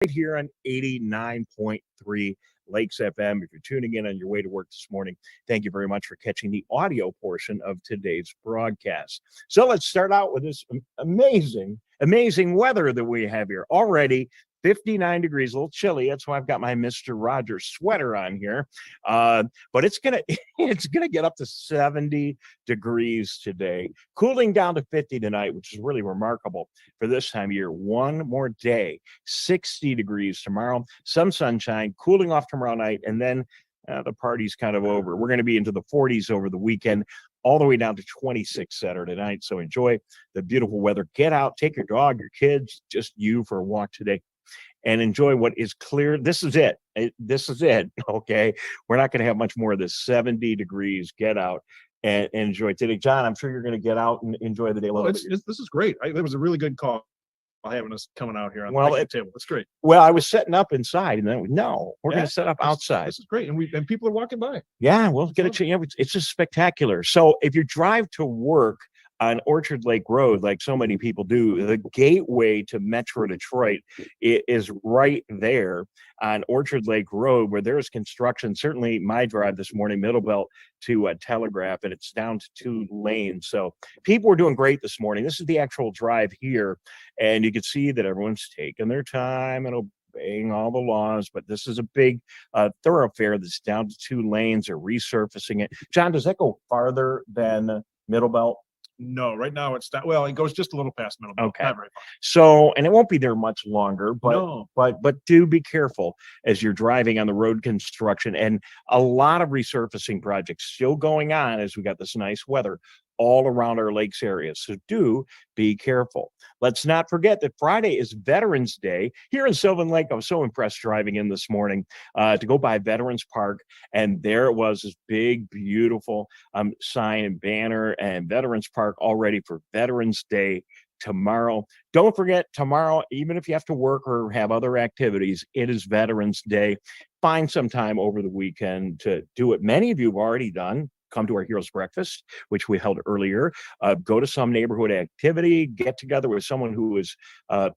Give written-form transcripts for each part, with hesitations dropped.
right here on 89.3 Lakes FM. If you're tuning in on your way to work this morning, thank you very much for catching the audio portion of today's broadcast. So let's start out with this amazing weather that we have here. Already 59 degrees, a little chilly. That's why I've got my Mr. Rogers sweater on here. But it's gonna it's gonna get up to 70 degrees today, cooling down to 50 tonight, which is really remarkable for this time of year. One more day, 60 degrees tomorrow, some sunshine, cooling off tomorrow night, and then the party's kind of over. We're going to be into the 40s over the weekend, all the way down to 26 Saturday night. So enjoy the beautiful weather. Get out, take your dog, your kids, just you for a walk today, and enjoy what is clear. This is it. This is it. Okay. We're not going to have much more of this. 70 degrees. Get out and enjoy today. John, I'm sure you're going to get out and enjoy the day a little bit. This is great. It was a really good call having us coming out here on the table. It's great. Well, I was setting up inside, and then we're going to set up outside. This is great, and people are walking by. Yeah, we'll get a chance. It's just spectacular. So if you drive to work on Orchard Lake Road, like so many people do, the gateway to Metro Detroit is right there on Orchard Lake Road, where there's construction. Certainly my drive this morning, Middle Belt to Telegraph, and it's down to 2 lanes. So people were doing great this morning. This is the actual drive here, and you can see that everyone's taking their time and obeying all the laws, but this is a big thoroughfare that's down to 2 lanes. They're resurfacing it. John, does that go farther than Middle Belt? No, right now it's not. Well, it goes just a little past Middle Belt. Okay. Not very far. So, and it won't be there much longer, but No. but do be careful as you're driving on the road construction, and a lot of resurfacing projects still going on as we got this nice weather all around our lakes area. So do be careful. Let's not forget that Friday is Veterans Day here in Sylvan Lake. I was so impressed driving in this morning to go by Veterans Park, and there it was, this big, beautiful sign and banner, and Veterans Park all ready for Veterans Day tomorrow. Don't forget, tomorrow, even if you have to work or have other activities, it is Veterans Day. Find some time over the weekend to do it. Many of you have already done. Come to our Heroes Breakfast, which we held earlier. Go to some neighborhood activity, get together with someone who is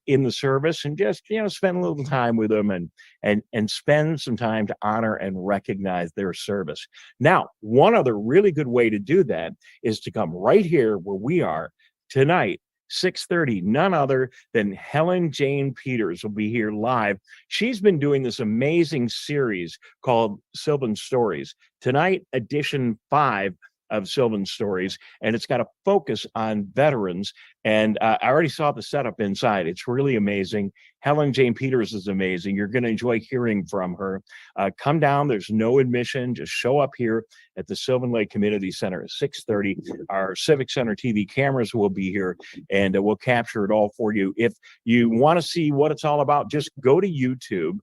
in the service, and just spend a little time with them and spend some time to honor and recognize their service. Now, one other really good way to do that is to come right here where we are tonight. 6:30, none other than Helen Jane Peters will be here live. She's been doing this amazing series called Sylvan Stories. Tonight, edition 5 of Sylvan Stories, and it's got a focus on veterans. And I already saw the setup inside. It's really amazing. Helen Jane Peters is amazing. You're going to enjoy hearing from her. Come down. There's no admission. Just show up here at the Sylvan Lake Community Center at 6:30. Our Civic Center TV cameras will be here, and we'll capture it all for you. If you want to see what it's all about, just go to YouTube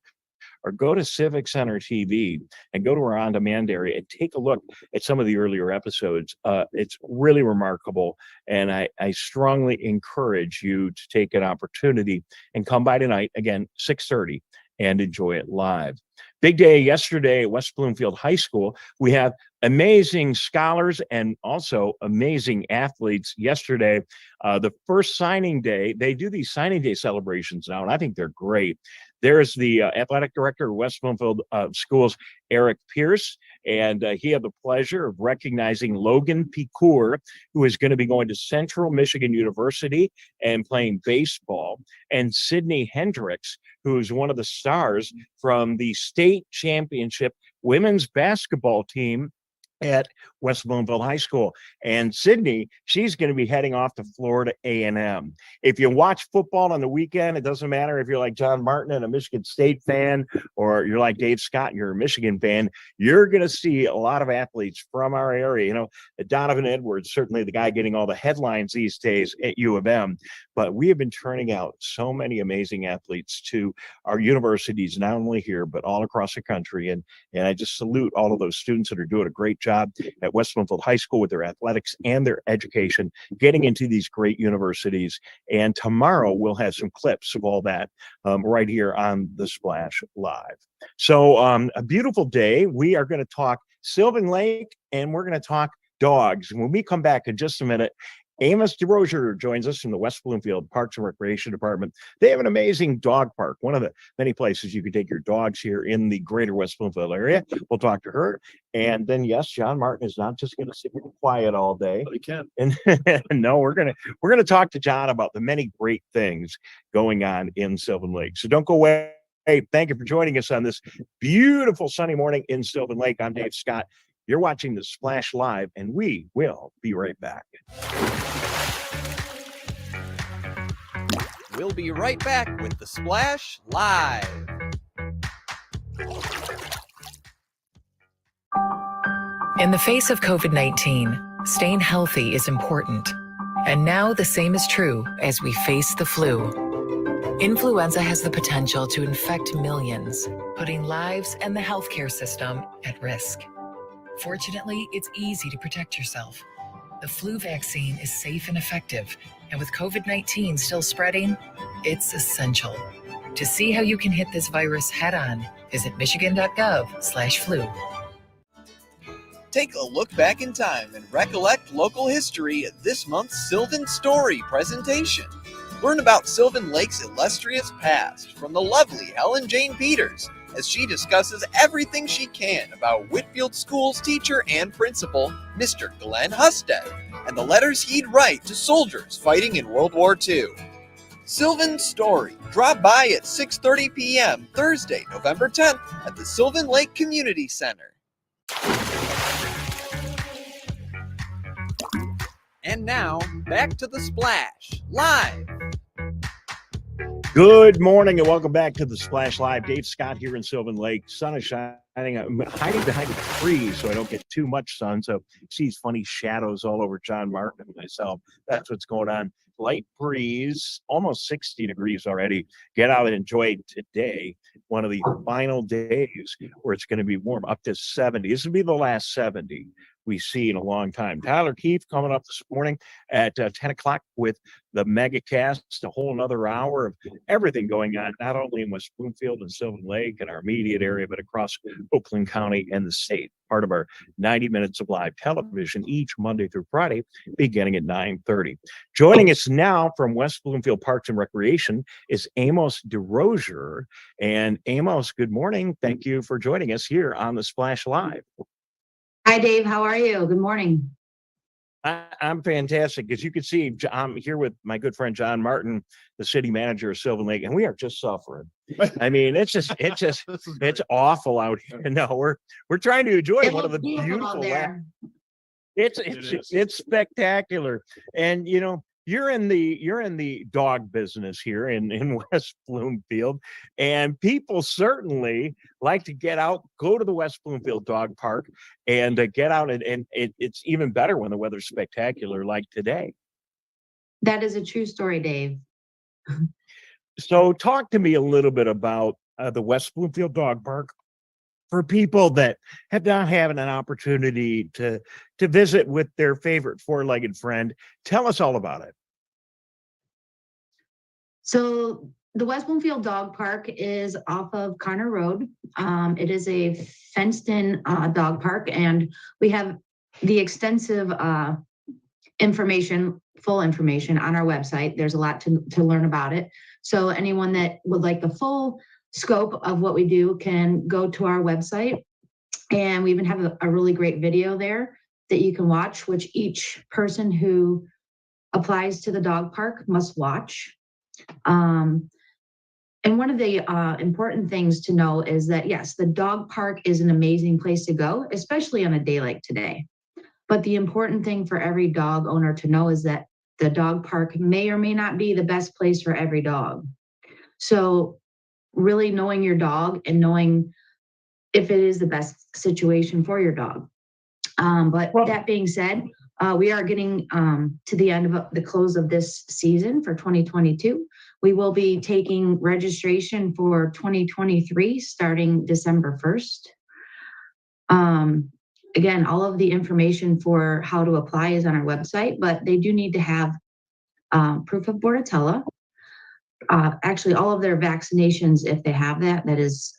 or go to Civic Center TV and go to our on-demand area and take a look at some of the earlier episodes. It's really remarkable, and I strongly encourage you to take an opportunity and come by tonight, again, 6:30, and enjoy it live. Big day yesterday at West Bloomfield High School. We have amazing scholars and also amazing athletes. Yesterday, the first signing day, they do these signing day celebrations now, and I think they're great. There's the athletic director of West Bloomfield Schools, Eric Pierce, and he had the pleasure of recognizing Logan Picour, who is going to be going to Central Michigan University and playing baseball, and Sydney Hendricks, who's one of the stars from the state championship women's basketball team at West Bloomfield High School. And Sydney, she's going to be heading off to Florida A&M. If you watch football on the weekend, it doesn't matter if you're like John Martin and a Michigan State fan, or you're like Dave Scott and you're a Michigan fan, you're going to see a lot of athletes from our area. Donovan Edwards, certainly the guy getting all the headlines these days at U of M. But we have been turning out so many amazing athletes to our universities, not only here, but all across the country. And I just salute all of those students that are doing a great job at West Bloomfield High School with their athletics and their education, getting into these great universities. And tomorrow we'll have some clips of all that right here on The Splash Live. So a beautiful day. We are going to talk Sylvan Lake, and we're going to talk dogs. And when we come back in just a minute, Amos DeRozier joins us from the West Bloomfield Parks and Recreation Department. They have an amazing dog park, one of the many places you can take your dogs here in the greater West Bloomfield area. We'll talk to her. And then, yes, John Martin is not just going to sit here quiet all day. But he can. And no, we're gonna talk to John about the many great things going on in Sylvan Lake. So don't go away. Hey, thank you for joining us on this beautiful sunny morning in Sylvan Lake. I'm Dave Scott. You're watching the Splash Live, and we will be right back. We'll be right back with the Splash Live. In the face of COVID-19, staying healthy is important. And now the same is true as we face the flu. Influenza has the potential to infect millions, putting lives and the healthcare system at risk. Fortunately, it's easy to protect yourself. The flu vaccine is safe and effective, and with COVID-19 still spreading, it's essential. To see how you can hit this virus head-on, visit michigan.gov/flu. Take a look back in time and recollect local history at this month's Sylvan Story presentation. Learn about Sylvan Lake's illustrious past from the lovely Helen Jane Peters as she discusses everything she can about Whitfield School's teacher and principal, Mr. Glenn Husted, and the letters he'd write to soldiers fighting in World War II. Sylvan Story. Drop by at 6:30 p.m. Thursday, November 10th at the Sylvan Lake Community Center. And now, back to the Splash Live. Good morning and welcome back to the Splash Live. Dave Scott here in Sylvan Lake. Sun is shining. I'm hiding behind a tree so I don't get too much sun. So see these funny shadows all over John Martin and myself. That's what's going on. Light breeze, almost 60 degrees already. Get out and enjoy today. One of the final days where it's going to be warm, up to 70. This will be the last 70 we see in a long time. Tyler Keefe coming up this morning at 10 o'clock with the Megacast, a whole another hour of everything going on, not only in West Bloomfield and Sylvan Lake and our immediate area, but across Oakland County and the state. Part of our 90 minutes of live television each Monday through Friday, beginning at 9:30. Joining us now from West Bloomfield Parks and Recreation is Amos DeRozier. And Amos, good morning. Thank you for joining us here on the Splash Live. Hi, Dave. How are you? Good morning. I'm fantastic. As you can see, I'm here with my good friend John Martin, the city manager of Sylvan Lake, and we are just suffering. I mean, it's awful out here. No, we're trying to enjoy one of the beautiful. It's spectacular, and you know. You're in the dog business here in West Bloomfield, and people certainly like to get out, go to the West Bloomfield Dog Park, and get out, and it's even better when the weather's spectacular like today. That is a true story, Dave. So talk to me a little bit about the West Bloomfield Dog Park for people that have not had an opportunity to visit with their favorite four-legged friend. Tell us all about it. So the West Bloomfield Dog Park is off of Carner Road. It is a fenced-in dog park, and we have the extensive full information on our website. There's a lot to learn about it. So anyone that would like the full scope of what we do can go to our website, and we even have a really great video there that you can watch, which each person who applies to the dog park must watch. And one of the important things to know is that, yes, the dog park is an amazing place to go, especially on a day like today. But the important thing for every dog owner to know is that the dog park may or may not be the best place for every dog. So really knowing your dog and knowing if it is the best situation for your dog. But that being said, we are getting to the end of the close of this season for 2022. We will be taking registration for 2023 starting December 1st. Again, all of the information for how to apply is on our website, but they do need to have proof of Bordetella. Actually, all of their vaccinations, if they have that is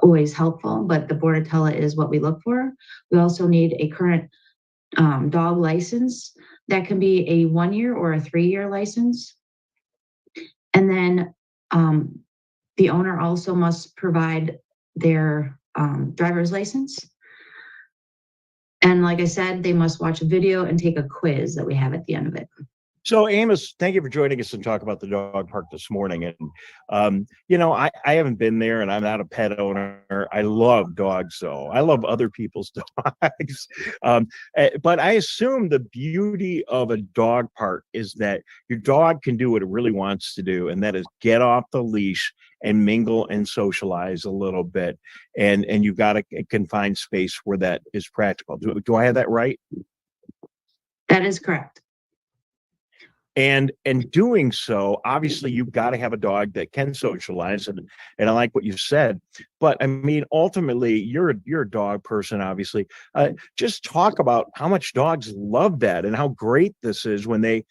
always helpful, but the Bordetella is what we look for. We also need a current dog license That can be a 1-year or a 3-year license. And then the owner also must provide their driver's license. And like I said, they must watch a video and take a quiz that we have at the end of it. So Amos, thank you for joining us and talk about the dog park this morning. And, I haven't been there and I'm not a pet owner. I love dogs though. I love other people's dogs. But I assume the beauty of a dog park is that your dog can do what it really wants to do. And that is get off the leash and mingle and socialize a little bit. And you've got a confined space where that is practical. Do I have that right? That is correct. And doing so, obviously, you've got to have a dog that can socialize, and I like what you said. But I mean, ultimately, you're a dog person, obviously. Just talk about how much dogs love that and how great this is when they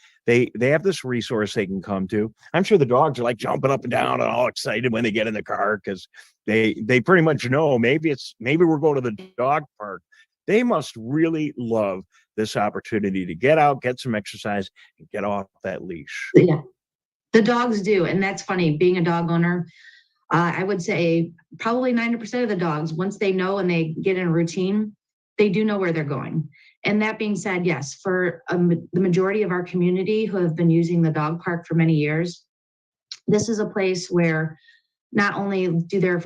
have this resource they can come to. I'm sure the dogs are like jumping up and down and all excited when they get in the car because they pretty much know maybe we're going to the dog park. They must really love this opportunity to get out, get some exercise, and get off that leash. Yeah, the dogs do. And that's funny, being a dog owner, I would say probably 90% of the dogs, once they know and they get in a routine, they do know where they're going. And that being said, yes, for the majority of our community who have been using the dog park for many years, this is a place where not only do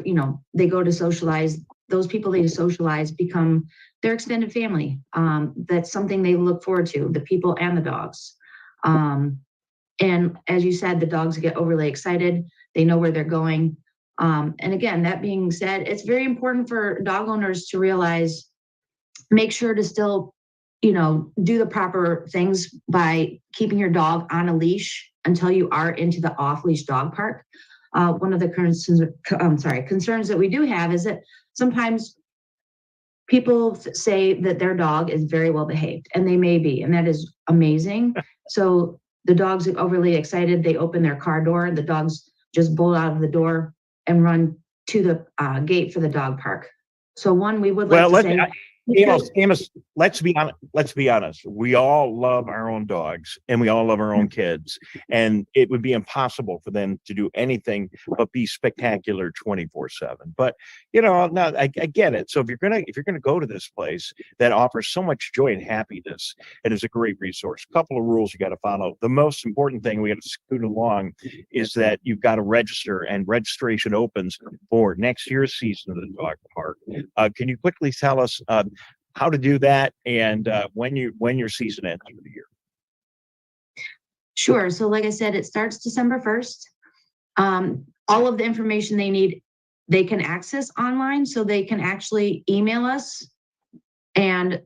they go to socialize, those people they socialize become their extended family. That's something they look forward to, the people and the dogs. And as you said, the dogs get overly excited. They know where they're going. And again, that being said, it's very important for dog owners to realize, make sure to still, do the proper things by keeping your dog on a leash until you are into the off-leash dog park. One of the concerns that we do have is that sometimes people say that their dog is very well behaved, and they may be, and that is amazing. So the dogs are overly excited. They open their car door, the dogs just bolt out of the door and run to the gate for the dog park. So we would like to say, Amos, let's be honest. We all love our own dogs and we all love our own kids, and it would be impossible for them to do anything but be spectacular 24/7. But I get it. So if you're gonna go to this place that offers so much joy and happiness, it is a great resource. A couple of rules you got to follow. The most important thing we got to scoot along is that you've got to register, and registration opens for next year's season of the dog park. Can you quickly tell us how to do that and when your season ends for the year? Sure. So like I said, it starts December 1st. All of the information they need, they can access online, so they can actually email us and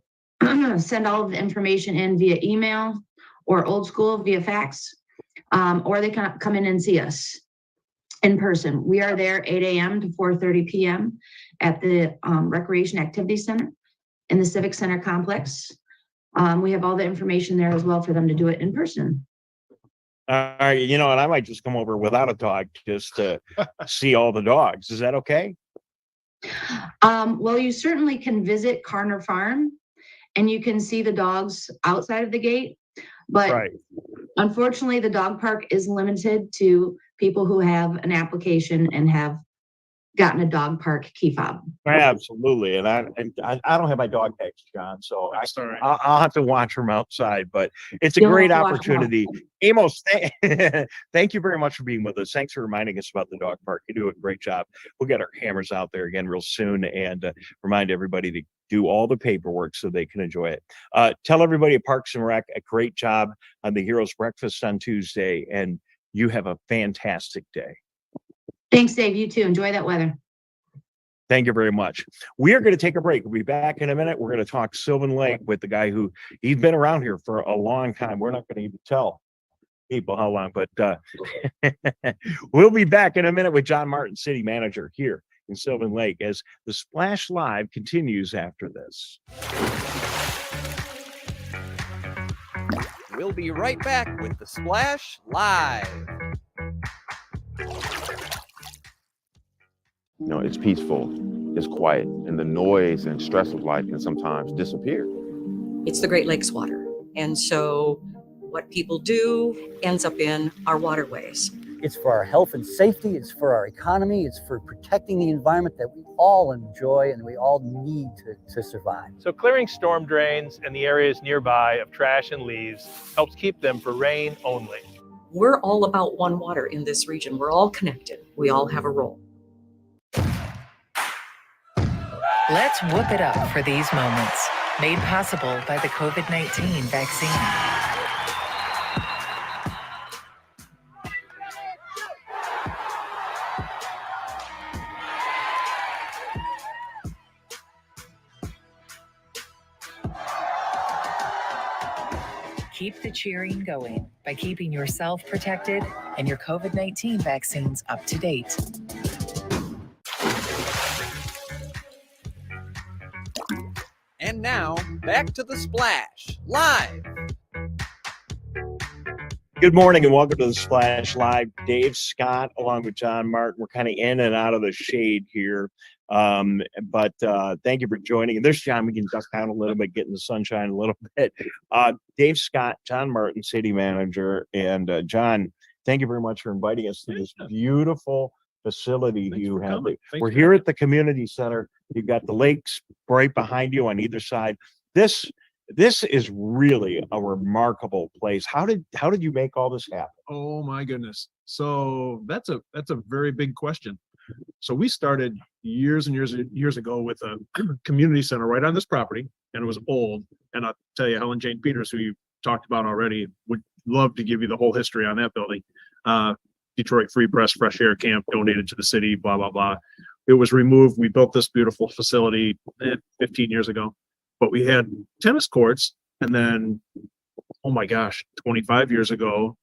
send all of the information in via email or old school via fax, or they can come in and see us in person. We are there 8 a.m. to 4:30 p.m. at the Recreation Activity Center in the Civic Center complex. We have all the information there as well for them to do it in person. And I might just come over without a dog just to see all the dogs. Is that okay? Well, you certainly can visit Carner Farm and you can see the dogs outside of the gate, but unfortunately the dog park is limited to people who have an application and have gotten a dog park key fob. Absolutely, and I don't have my dog tags, John, so I'll have to watch from outside. But it's a great opportunity. Amos, thank you very much for being with us. Thanks for reminding us about the dog park. You do a great job. We'll get our hammers out there again real soon and remind everybody to do all the paperwork so they can enjoy it. Tell everybody at Parks and Rec a great job on the Heroes Breakfast on Tuesday, and you have a fantastic day. Thanks, Dave. You too. Enjoy that weather. Thank you very much. We are going to take a break. We'll be back in a minute. We're going to talk Sylvan Lake with the guy he's been around here for a long time. We're not going to even tell people how long, but we'll be back in a minute with John Martin, city manager here in Sylvan Lake, as the Splash Live continues after this. We'll be right back with the Splash Live. It's peaceful, it's quiet, and the noise and stress of life can sometimes disappear. It's the Great Lakes water. And so what people do ends up in our waterways. It's for our health and safety, it's for our economy, it's for protecting the environment that we all enjoy and we all need to survive. So clearing storm drains and the areas nearby of trash and leaves helps keep them for rain only. We're all about one water in this region. We're all connected. We all have a role. Let's whoop it up for these moments, made possible by the COVID-19 vaccine. Keep the cheering going by keeping yourself protected and your COVID-19 vaccines up to date. And now, back to the Splash, live. Good morning and welcome to the Splash Live. Dave Scott along with John Martin. We're kind of in and out of the shade here. But thank you for joining. And there's John. We can duck down a little bit, get in the sunshine a little bit. Dave Scott, John Martin, city manager. And John, thank you very much for inviting us to this beautiful facility you have. We're here at the community center. You've got the lakes right behind you on either side. This is really a remarkable place. How did you make all this happen? Oh my goodness. So that's a very big question. So we started years and years ago with a community center right on this property, and it was old. And I'll tell you, Helen Jane Peters, who you talked about already, would love to give you the whole history on that building. Detroit Free Press Fresh Air Camp donated to the city, blah, blah, blah. It was removed. We built this beautiful facility 15 years ago, but we had tennis courts. And then, oh my gosh, 25 years ago,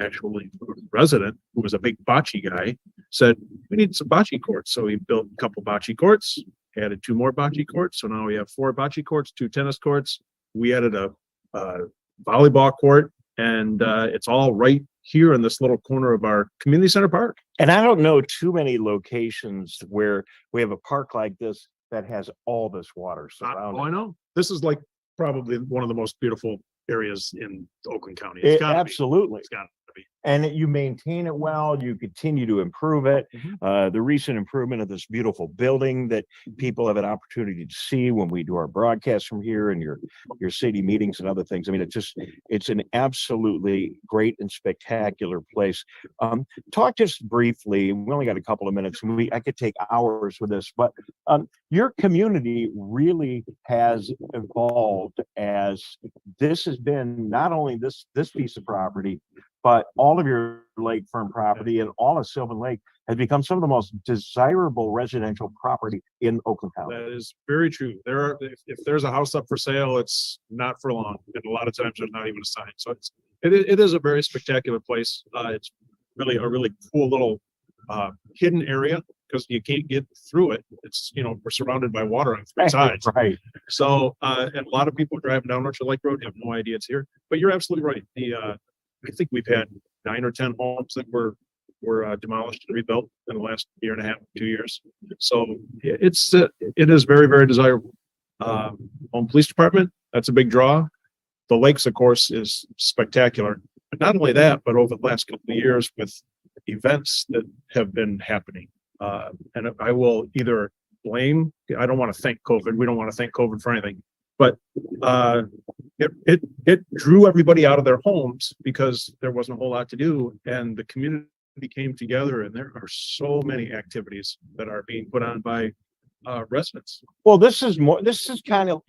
actually a resident who was a big bocce guy said, we need some bocce courts. So he built a couple bocce courts, added 2 more bocce courts. So now we have 4 bocce courts, 2 tennis courts. We added a volleyball court, and it's all right here in this little corner of our community center park. And I don't know too many locations where we have a park like this that has all this water surrounding. I know. This is like probably one of the most beautiful areas in Oakland County. It's gotta Absolutely. be. It's got to be. And you maintain it well, you continue to improve it. The recent improvement of this beautiful building that people have an opportunity to see when we do our broadcasts from here and your city meetings and other things. I mean, it's an absolutely great and spectacular place. Talk just briefly, we only got a couple of minutes, and I could take hours with this, but your community really has evolved as this has been not only this piece of property, but all of your lakefront property and all of Sylvan Lake has become some of the most desirable residential property in Oakland County. That is very true. If there's a house up for sale, it's not for long, and a lot of times there's not even a sign. So it is a very spectacular place. It's really a really cool little hidden area because you can't get through it. It's we're surrounded by water on 3 sides. Right. So and a lot of people driving down Orchard Lake Road have no idea it's here. But you're absolutely right. I think we've had 9 or 10 homes that were demolished and rebuilt in the last year and a half, 2 years. So it is very, very desirable. Home Police Department, that's a big draw. The lakes, of course, is spectacular. But not only that, but over the last couple of years with events that have been happening. And I will either blame, I don't want to thank COVID. We don't want to thank COVID for anything. But it drew everybody out of their homes because there wasn't a whole lot to do, and the community came together, and there are so many activities that are being put on by residents. Well, this is kind of,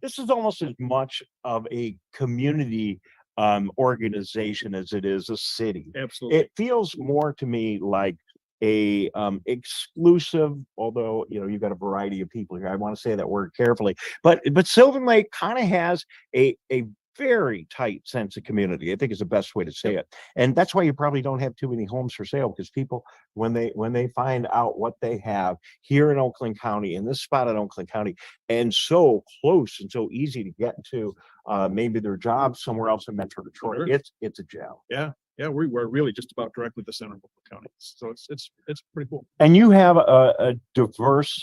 this is almost as much of a community organization as it is a city. Absolutely. It feels more to me like a exclusive, although you've got a variety of people here. I want to say that word carefully, but Sylvan Lake kind of has a very tight sense of community, I think is the best way to say it. And that's why you probably don't have too many homes for sale, because people, when they find out what they have here in Oakland County, in this spot in Oakland County, and so close and so easy to get to maybe their job somewhere else in Metro Detroit, Sure. it's a gem. Yeah, we're really just about directly the center of Oakland County, so it's pretty cool. And you have a diverse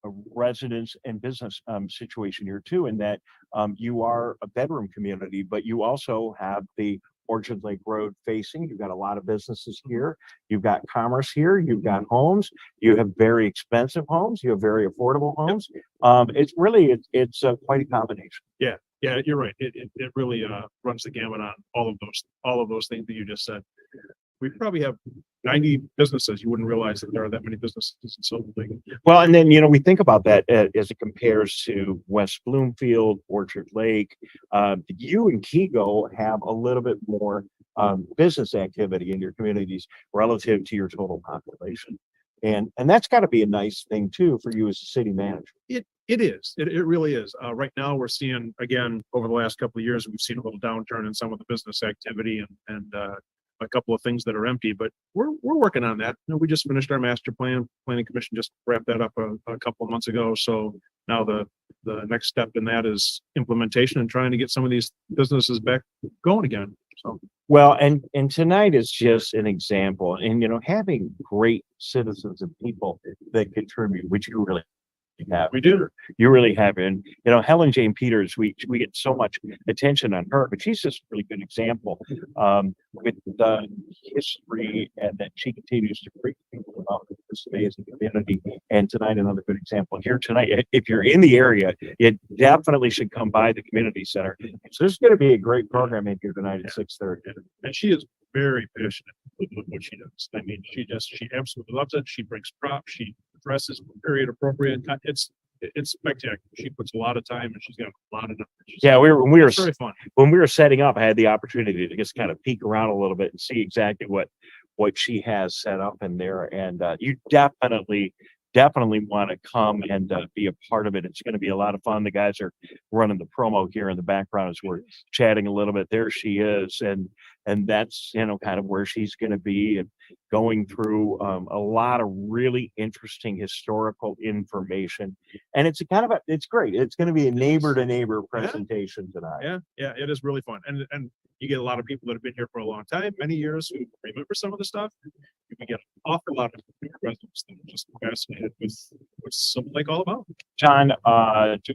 a residence and business situation here too, in that you are a bedroom community, but you also have the Orchard Lake Road facing. You've got a lot of businesses here. You've got commerce here. You've got homes. You have very expensive homes. You have very affordable homes. It's really it's quite a combination. Yeah, you're right. It really runs the gamut on all of those things that you just said. We probably have 90 businesses. You wouldn't realize that there are that many businesses in Silver Lake. Well, and then we think about that as it compares to West Bloomfield, Orchard Lake. You and Kego have a little bit more business activity in your communities relative to your total population, and that's got to be a nice thing too for you as a city manager. It is. It really is. Right now, we're seeing, again, over the last couple of years, we've seen a little downturn in some of the business activity and a couple of things that are empty, but we're working on that. We just finished our master plan. Planning Commission just wrapped that up a couple of months ago. So now the next step in that is implementation and trying to get some of these businesses back going again. So well, and tonight is just an example, and having great citizens and people that contribute, which you really have. we do. You really have. And Helen Jane Peters, we get so much attention on her, but she's just a really good example with the history and that she continues to bring people about this amazing community. And tonight, another good example here tonight. If you're in the area, you definitely should come by the community center. So there's going to be a great program in here tonight at 6:30. And she is very passionate with what she does. I mean, she absolutely loves it. She brings props. She dresses period appropriate. It's spectacular. She puts a lot of time and she's got a lot of knowledge. Yeah, when we were very fun. When we were setting up, I had the opportunity to just kind of peek around a little bit and see exactly what she has set up in there. And you definitely want to come and be a part of it. It's going to be a lot of fun. The guys are running the promo here in the background as we're chatting a little bit. There she is, and that's kind of where she's going to be, and going through a lot of really interesting historical information. And it's it's great. It's going to be a neighbor to neighbor presentation tonight. Yeah, it is really fun. And you get a lot of people that have been here for a long time, many years, who remember some of the stuff. You can get an awful lot of new residents that are just fascinated with what's Silver Lake all about. John,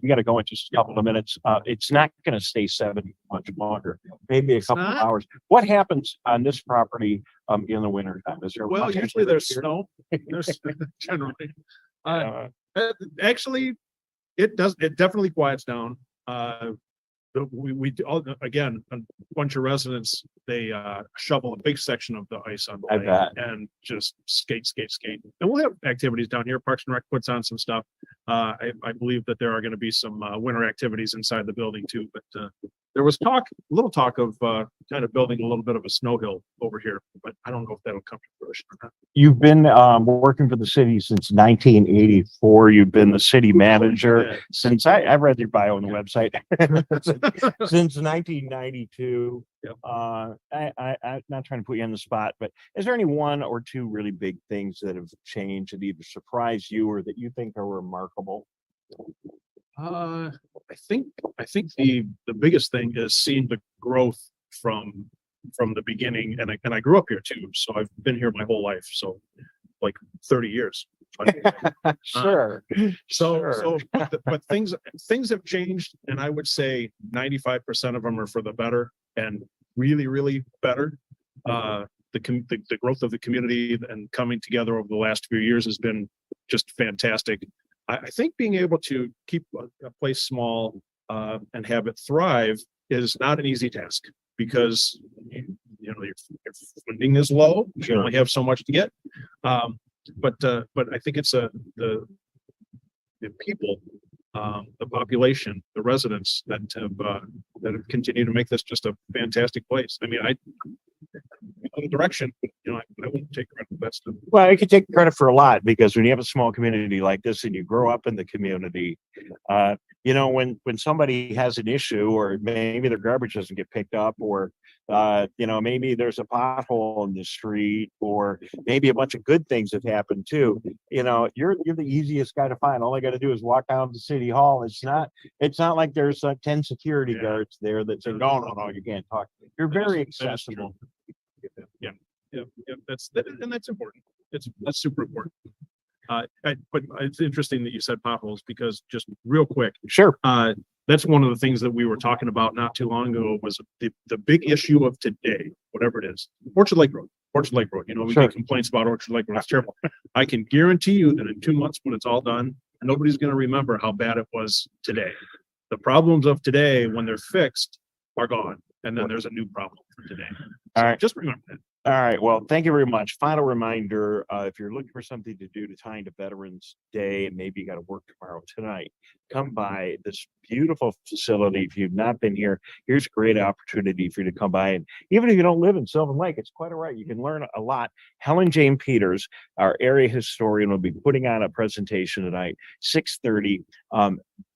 we got to go in just a couple of minutes. It's not going to stay 70 much longer, maybe a couple of hours. What happens on this property in the winter time? Is there usually there's snow. There's generally. Actually, it definitely quiets down. We again, a bunch of residents, they shovel a big section of the ice on the lake and just skate. And we'll have activities down here. Parks and Rec puts on some stuff. I believe that there are going to be some winter activities inside the building too. But there was a little talk of kind of building a little bit of a snow hill over here, but I don't know if that'll come to fruition or not. You've been working for the city since 1984. You've been the city manager since I've read your bio on the website since 1992. Yep. I'm not trying to put you on the spot, but is there any one or two really big things that have changed that either surprised you or that you think are remarkable? I think the biggest thing is seeing the growth from the beginning, and I grew up here too, so I've been here my whole life, so like 30 years. But, Sure. But things have changed, and I would say 95% of them are for the better, and really better. The growth of the community and coming together over the last few years has been just fantastic. I think being able to keep a place small and have it thrive is not an easy task, because your funding is low. You only have so much to get. But I think it's the people, the population, the residents that have continued to make this just a fantastic place. I mean, the direction, I wouldn't take credit for that stuff. Well, I could take credit for a lot, because when you have a small community like this and you grow up in the community, when somebody has an issue, or maybe their garbage doesn't get picked up, or maybe there's a pothole in the street, or maybe a bunch of good things have happened too. You're the easiest guy to find. All I got to do is walk down to City Hall. It's not like there's 10 security guards there that say, no, you can't talk. You're very accessible. Yeah. That's important. That's super important. But it's interesting that you said potholes because just real quick, Sure. that's one of the things that we were talking about not too long ago was the big issue of today, whatever it is. Orchard Lake Road, you know, we Sure. get complaints about Orchard Lake Road. It's terrible. I can guarantee you that in 2 months when it's all done, nobody's going to remember how bad it was today. The problems of today, when they're fixed, are gone. And then there's a new problem for today. All right. Just remember that. All right. Well, thank you very much. Final reminder, if you're looking for something to do to tie into Veterans Day and maybe you got to work tomorrow tonight, come by this beautiful facility. If you've not been here, here's a great opportunity for you to come by. And even if you don't live in Sylvan Lake, it's quite all right. You can learn a lot. Helen Jane Peters, our area historian, will be putting on a presentation tonight, 6:30.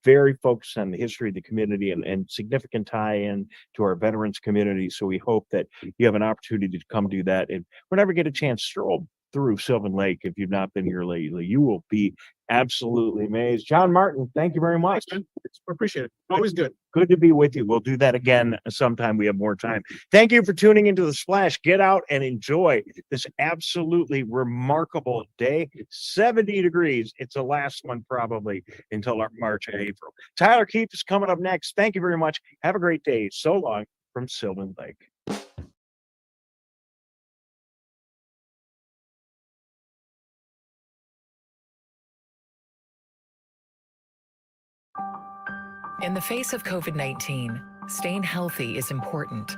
Very focused on the history of the community and significant tie-in to our veterans community. So we hope that you have an opportunity to come do that. And whenever you get a chance, stroll through Sylvan Lake. If you've not been here lately, you will be absolutely amazed. John Martin, thank you very much. Thanks, man. Appreciate it. Always good. Good to be with you. We'll do that again sometime we have more time. Thank you for tuning into The Splash. Get out and enjoy this absolutely remarkable day. 70 degrees. It's the last one probably until our March and April. Tyler Keefe is coming up next. Thank you very much. Have a great day. So long from Sylvan Lake. In the face of COVID-19, staying healthy is important.